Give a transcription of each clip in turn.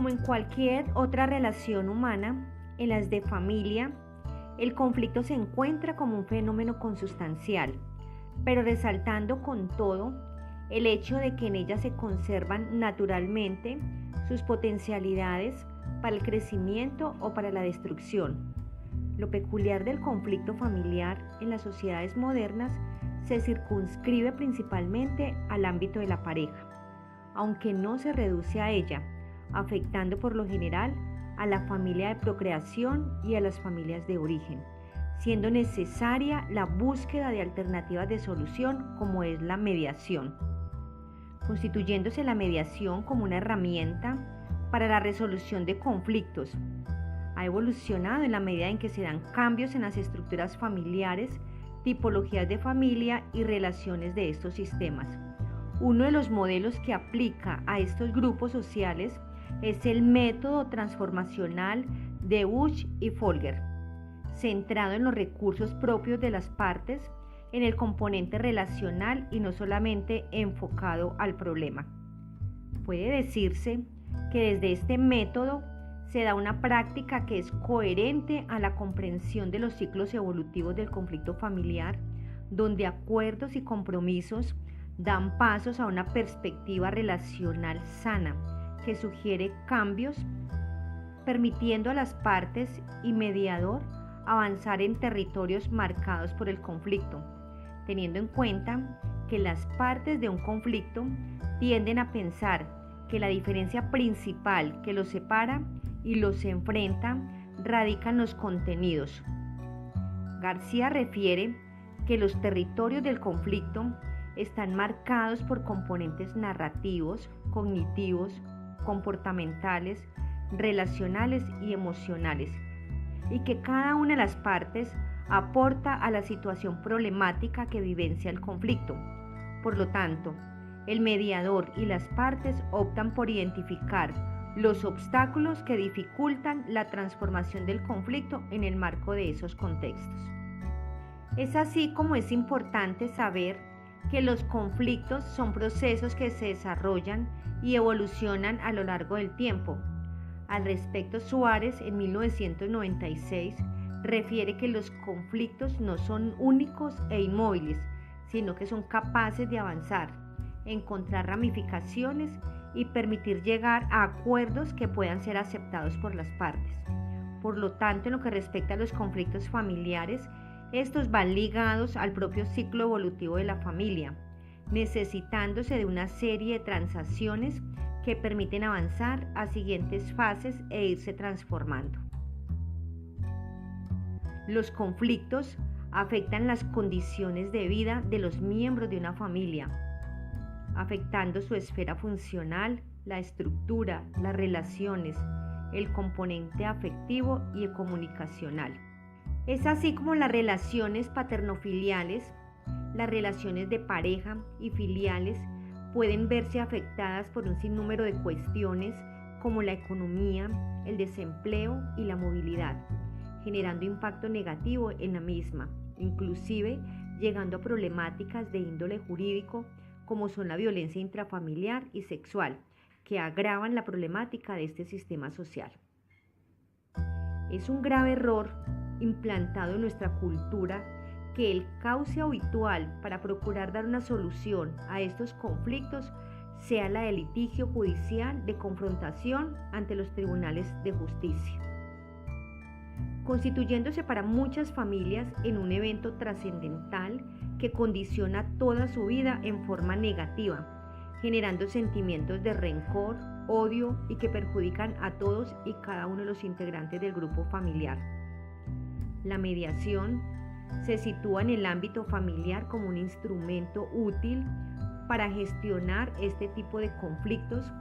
Como en cualquier otra relación humana, en las de familia, el conflicto se encuentra como un fenómeno consustancial, pero resaltando con todo el hecho de que en ella se conservan naturalmente sus potencialidades para el crecimiento o para la destrucción. Lo peculiar del conflicto familiar en las sociedades modernas se circunscribe principalmente al ámbito de la pareja, aunque no se reduce a ella, afectando por lo general a la familia de procreación y a las familias de origen, siendo necesaria la búsqueda de alternativas de solución como es la mediación, constituyéndose la mediación como una herramienta para la resolución de conflictos. Ha evolucionado en la medida en que se dan cambios en las estructuras familiares, tipologías de familia y relaciones de estos sistemas. Uno de los modelos que aplica a estos grupos sociales es el método transformacional de Bush y Folger, centrado en los recursos propios de las partes, en el componente relacional y no solamente enfocado al problema. Puede decirse que desde este método se da una práctica que es coherente a la comprensión de los ciclos evolutivos del conflicto familiar, donde acuerdos y compromisos dan pasos a una perspectiva relacional sana que sugiere cambios, permitiendo a las partes y mediador avanzar en territorios marcados por el conflicto, teniendo en cuenta que las partes de un conflicto tienden a pensar que la diferencia principal que los separa y los enfrenta radica en los contenidos. García refiere que los territorios del conflicto están marcados por componentes narrativos, cognitivos, comportamentales, relacionales y emocionales, y que cada una de las partes aporta a la situación problemática que vivencia el conflicto. Por lo tanto, el mediador y las partes optan por identificar los obstáculos que dificultan la transformación del conflicto en el marco de esos contextos. Es así como es importante saber que los conflictos son procesos que se desarrollan y evolucionan a lo largo del tiempo. Al respecto, Suárez, en 1996, refiere que los conflictos no son únicos e inmóviles, sino que son capaces de avanzar, encontrar ramificaciones y permitir llegar a acuerdos que puedan ser aceptados por las partes. Por lo tanto, en lo que respecta a los conflictos familiares, estos van ligados al propio ciclo evolutivo de la familia, necesitándose de una serie de transacciones que permiten avanzar a siguientes fases e irse transformando. Los conflictos afectan las condiciones de vida de los miembros de una familia, afectando su esfera funcional, la estructura, las relaciones, el componente afectivo y comunicacional. Es así como las relaciones paternofiliales, las relaciones de pareja y filiales pueden verse afectadas por un sinnúmero de cuestiones como la economía, el desempleo y la movilidad, generando impacto negativo en la misma, inclusive llegando a problemáticas de índole jurídico como son la violencia intrafamiliar y sexual, que agravan la problemática de este sistema social. Es un grave error implantado en nuestra cultura que el cauce habitual para procurar dar una solución a estos conflictos sea la del litigio judicial de confrontación ante los tribunales de justicia, constituyéndose para muchas familias en un evento trascendental que condiciona toda su vida en forma negativa, generando sentimientos de rencor, odio y que perjudican a todos y cada uno de los integrantes del grupo familiar. La mediación se sitúa en el ámbito familiar como un instrumento útil para gestionar este tipo de conflictos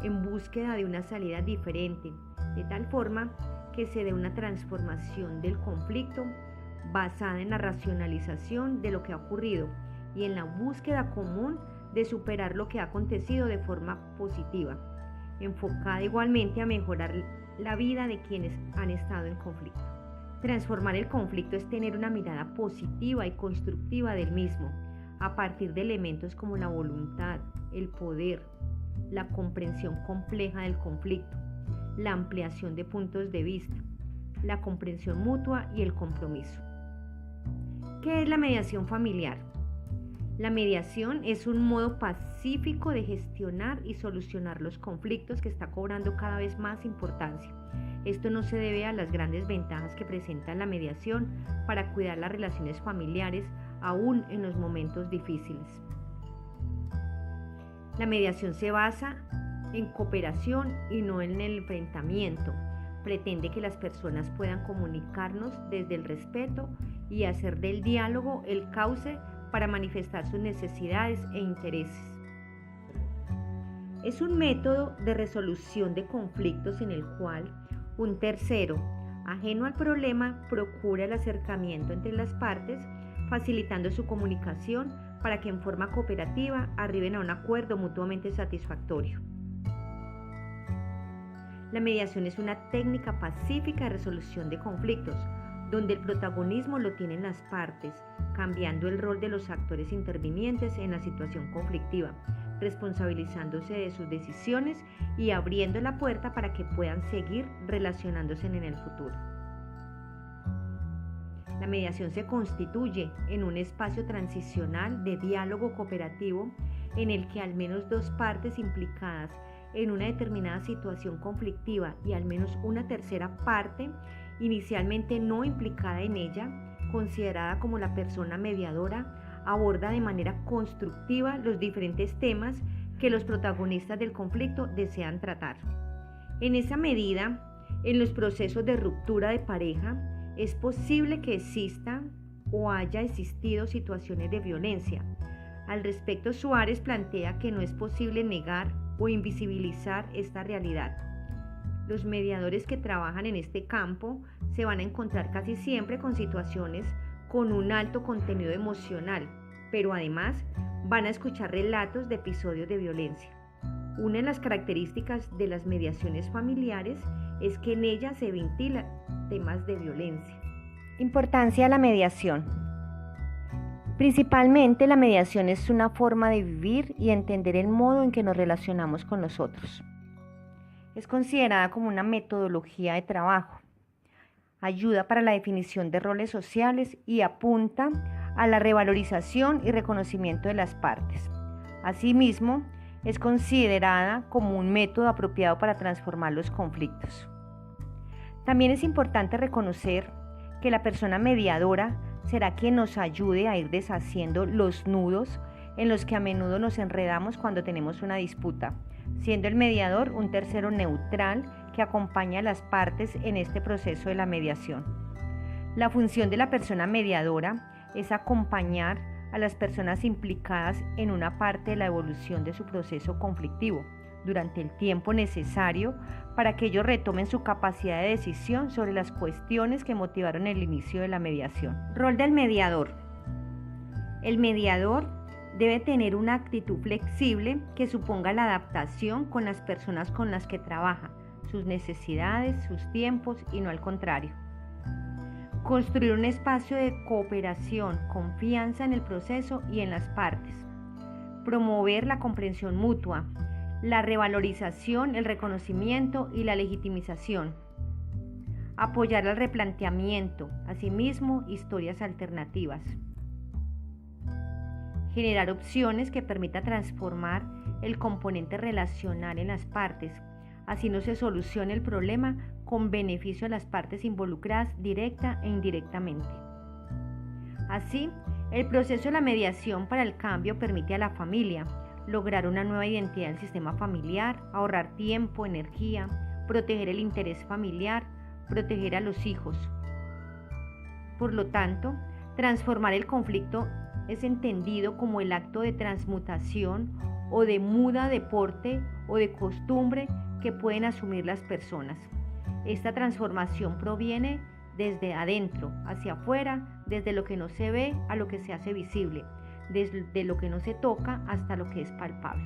en búsqueda de una salida diferente, de tal forma que se dé una transformación del conflicto basada en la racionalización de lo que ha ocurrido y en la búsqueda común de superar lo que ha acontecido de forma positiva, enfocada igualmente a mejorar la vida de quienes han estado en conflicto. Transformar el conflicto es tener una mirada positiva y constructiva del mismo, a partir de elementos como la voluntad, el poder, la comprensión compleja del conflicto, la ampliación de puntos de vista, la comprensión mutua y el compromiso. ¿Qué es la mediación familiar? La mediación es un modo pacífico de gestionar y solucionar los conflictos que está cobrando cada vez más importancia. Esto no se debe a las grandes ventajas que presenta la mediación para cuidar las relaciones familiares aún en los momentos difíciles. La mediación se basa en cooperación y no en el enfrentamiento. Pretende que las personas puedan comunicarnos desde el respeto y hacer del diálogo el cauce para manifestar sus necesidades e intereses. Es un método de resolución de conflictos en el cual un tercero, ajeno al problema, procura el acercamiento entre las partes, facilitando su comunicación para que en forma cooperativa arriben a un acuerdo mutuamente satisfactorio. La mediación es una técnica pacífica de resolución de conflictos, donde el protagonismo lo tienen las partes, cambiando el rol de los actores intervinientes en la situación conflictiva, responsabilizándose de sus decisiones y abriendo la puerta para que puedan seguir relacionándose en el futuro. La mediación se constituye en un espacio transicional de diálogo cooperativo en el que al menos dos partes implicadas en una determinada situación conflictiva y al menos una tercera parte, inicialmente no implicada en ella, considerada como la persona mediadora, aborda de manera constructiva los diferentes temas que los protagonistas del conflicto desean tratar. En esa medida, en los procesos de ruptura de pareja, es posible que existan o haya existido situaciones de violencia. Al respecto, Suárez plantea que no es posible negar o invisibilizar esta realidad. Los mediadores que trabajan en este campo se van a encontrar casi siempre con situaciones con un alto contenido emocional, pero además van a escuchar relatos de episodios de violencia. Una de las características de las mediaciones familiares es que en ellas se ventilan temas de violencia. Importancia de la mediación. Principalmente la mediación es una forma de vivir y entender el modo en que nos relacionamos con los otros. Es considerada como una metodología de trabajo. Ayuda para la definición de roles sociales y apunta a la revalorización y reconocimiento de las partes. Asimismo, es considerada como un método apropiado para transformar los conflictos. También es importante reconocer que la persona mediadora será quien nos ayude a ir deshaciendo los nudos en los que a menudo nos enredamos cuando tenemos una disputa, siendo el mediador un tercero neutral que acompaña a las partes en este proceso de la mediación. La función de la persona mediadora es acompañar a las personas implicadas en una parte de la evolución de su proceso conflictivo durante el tiempo necesario para que ellos retomen su capacidad de decisión sobre las cuestiones que motivaron el inicio de la mediación. Rol del mediador. El mediador debe tener una actitud flexible que suponga la adaptación con las personas con las que trabaja, sus necesidades, sus tiempos y no al contrario. Construir un espacio de cooperación, confianza en el proceso y en las partes. Promover la comprensión mutua, la revalorización, el reconocimiento y la legitimización. Apoyar el replanteamiento, asimismo, historias alternativas. Generar opciones que permitan transformar el componente relacional en las partes. Así no se soluciona el problema con beneficio a las partes involucradas directa e indirectamente. Así, el proceso de la mediación para el cambio permite a la familia lograr una nueva identidad del sistema familiar, ahorrar tiempo, energía, proteger el interés familiar, proteger a los hijos. Por lo tanto, transformar el conflicto es entendido como el acto de transmutación o de muda de porte o de costumbre que pueden asumir las personas. Esta transformación proviene desde adentro hacia afuera, desde lo que no se ve a lo que se hace visible, desde lo que no se toca hasta lo que es palpable.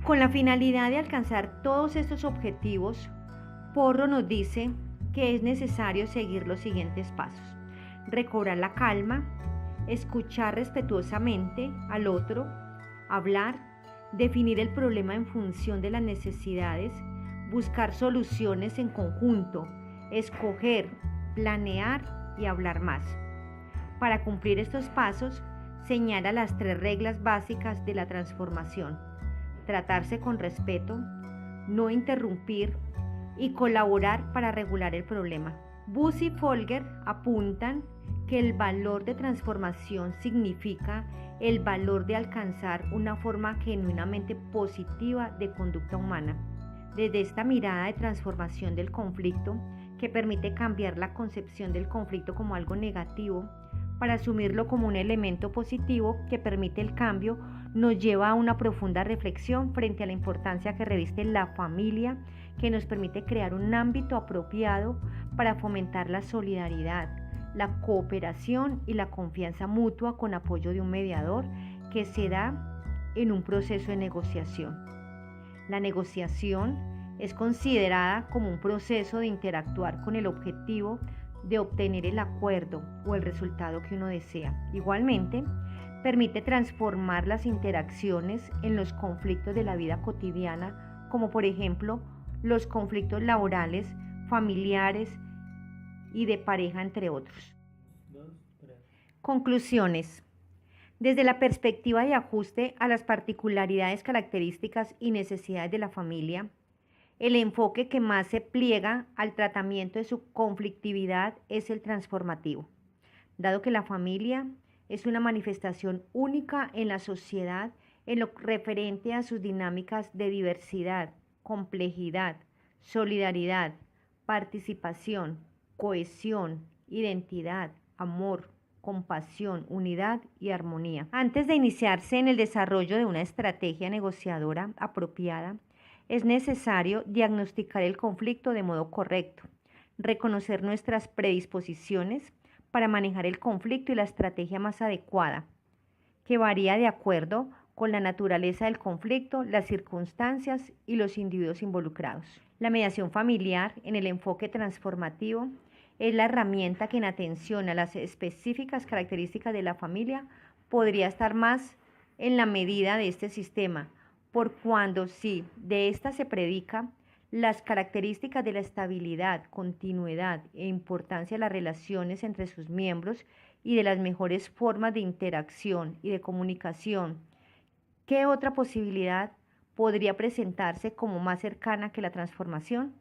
Con la finalidad de alcanzar todos estos objetivos, Porro nos dice que es necesario seguir los siguientes pasos: recobrar la calma, escuchar respetuosamente al otro, hablar, definir el problema en función de las necesidades, buscar soluciones en conjunto, escoger, planear y hablar más. Para cumplir estos pasos, señala las 3 reglas básicas de la transformación: tratarse con respeto, no interrumpir y colaborar para regular el problema. Buss y Folger apuntan que el valor de transformación significa el valor de alcanzar una forma genuinamente positiva de conducta humana. Desde esta mirada de transformación del conflicto, que permite cambiar la concepción del conflicto como algo negativo para asumirlo como un elemento positivo que permite el cambio, nos lleva a una profunda reflexión frente a la importancia que reviste la familia, que nos permite crear un ámbito apropiado para fomentar la solidaridad, la cooperación y la confianza mutua con apoyo de un mediador que se da en un proceso de negociación. La negociación es considerada como un proceso de interactuar con el objetivo de obtener el acuerdo o el resultado que uno desea. Igualmente, permite transformar las interacciones en los conflictos de la vida cotidiana, como por ejemplo los conflictos laborales, familiares y de pareja, entre otros. Conclusiones. Desde la perspectiva de ajuste a las particularidades, características y necesidades de la familia, el enfoque que más se pliega al tratamiento de su conflictividad es el transformativo, dado que la familia es una manifestación única en la sociedad en lo referente a sus dinámicas de diversidad, complejidad, solidaridad, participación, cohesión, identidad, amor, compasión, unidad y armonía. Antes de iniciarse en el desarrollo de una estrategia negociadora apropiada, es necesario diagnosticar el conflicto de modo correcto, reconocer nuestras predisposiciones para manejar el conflicto y la estrategia más adecuada, que varía de acuerdo con la naturaleza del conflicto, las circunstancias y los individuos involucrados. La mediación familiar en el enfoque transformativo es la herramienta que, en atención a las específicas características de la familia, podría estar más en la medida de este sistema, por cuando si de ésta se predica las características de la estabilidad, continuidad e importancia de las relaciones entre sus miembros y de las mejores formas de interacción y de comunicación, ¿qué otra posibilidad podría presentarse como más cercana que la transformación?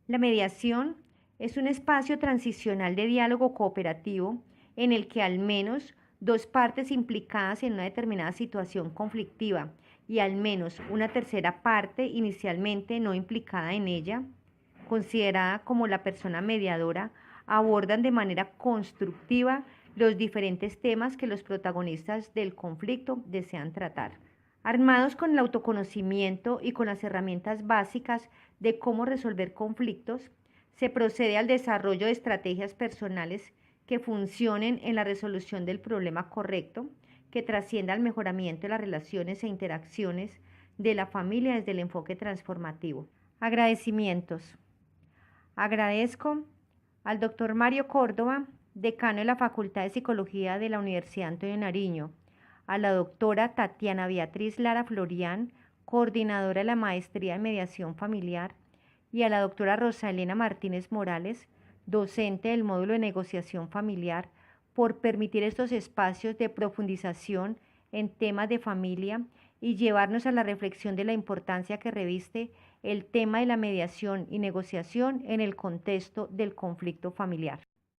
La mediación es un espacio transicional de diálogo cooperativo en el que al menos 2 partes implicadas en una determinada situación conflictiva y al menos una tercera parte inicialmente no implicada en ella, considerada como la persona mediadora, abordan de manera constructiva los diferentes temas que los protagonistas del conflicto desean tratar. Armados con el autoconocimiento y con las herramientas básicas de cómo resolver conflictos, se procede al desarrollo de estrategias personales que funcionen en la resolución del problema correcto, que trascienda al mejoramiento de las relaciones e interacciones de la familia desde el enfoque transformativo. Agradecimientos. Agradezco al doctor Mario Córdoba, decano de la Facultad de Psicología de la Universidad Antonio Nariño, a la doctora Tatiana Beatriz Lara Florián, coordinadora de la Maestría en Mediación Familiar, y a la doctora Rosa Elena Martínez Morales, docente del módulo de negociación familiar, por permitir estos espacios de profundización en temas de familia y llevarnos a la reflexión de la importancia que reviste el tema de la mediación y negociación en el contexto del conflicto familiar.